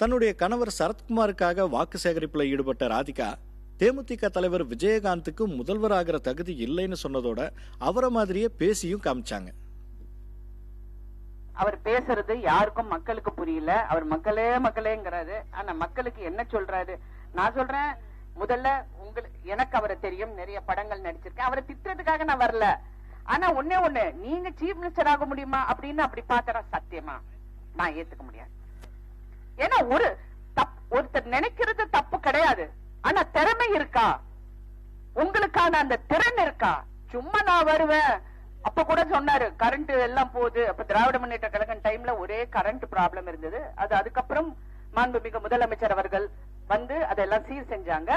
தன்னுடைய கணவர் சரத்குமாருக்காக வாக்கு சேகரிப்புல ஈடுபட்ட ராதிகா தேமுதிக தலைவர் விஜயகாந்துக்கு முதல்வராகிற தகுதி இல்லைன்னு சொன்னதோட அவரை மாதிரியே பேசியும் காமிச்சாங்க. அவர் பேசுறது யாருக்கும் மக்களுக்கு புரியல. அவர் மக்களேங்கிறாரு. ஆனா மக்களுக்கு என்ன சொல்றாரு? நான் சொல்றேன், முதல்ல எனக்கு அவரை தெரியும், நிறைய படங்கள் நடிச்சிருக்கேன். அவரை திட்டுறதுக்காக நான் வரல. ஆனா ஒண்ணு நீங்க சீஃப் மினிஸ்டர் ஆக முடியுமா அப்படின்னு அப்படி பாக்குற சத்தியமா நான் ஏத்துக்க முடியாது. ஏன்னா ஒருத்தர் நினைக்கிறது தப்பு கிடையாது. ஆனா திறமை இருக்கா? உங்களுக்கான அந்த திறன் இருக்கா? சும்மா நான் வருவேன். அப்ப கூட சொன்னாரு கரண்ட் எல்லாம் போகுது. அப்ப திராவிட முன்னேற்ற கழகம் டைம்ல ஒரே கரண்ட் ப்ராப்ளம் இருந்தது. அதுக்கப்புறம் மாண்புமிகு முதலமைச்சர் அவர்கள் வந்து அதெல்லாம் சீர் செஞ்சாங்க.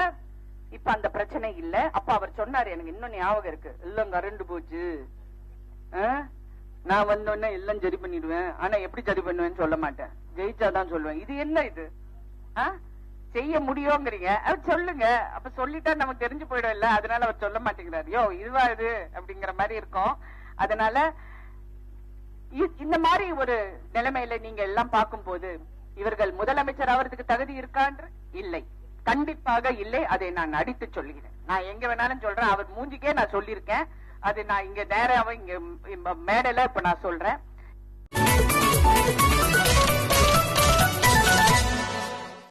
இப்ப அந்த பிரச்சனை இல்ல. அப்ப அவர் சொன்னாரு, எனக்கு இன்னும் ஞாபகம் இருக்கு, எல்லாம் கரண்ட் போச்சு, நான் வந்தோடனே எல்லாம் சரி பண்ணிடுவேன். ஆனா எப்படி சரி பண்ணுவேன்னு சொல்ல மாட்டேன், ஜெயிச்சாதான் சொல்லுவேன். இது என்ன இது? செய்ய முடியுங்கிறீங்க, அவர் சொல்லுங்க. அப்ப சொல்லிட்டா நமக்கு தெரிஞ்சு போயிடும் இல்ல. அதனால அவர் சொல்ல மாட்டேங்கிறாரு. யோ இதுவா இது அப்படிங்கிற மாதிரி இருக்கும். அதனால இந்த மாதிரி ஒரு நிலைமையில நீங்க எல்லாம் பார்க்கும் போது இவர்கள் முதலமைச்சர் ஆவறதுக்கு தகுதி இருக்கான்ற இல்லை, கண்டிப்பாக இல்லை. அதை நான் அடித்து சொல்லுகிறேன். நான் எங்க வேணாலும் சொல்றேன். அவர் மூஞ்சிக்கே நான் சொல்லியிருக்கேன். அது நான் இங்க நேராக இங்க மேடையில இப்ப நான் சொல்றேன்.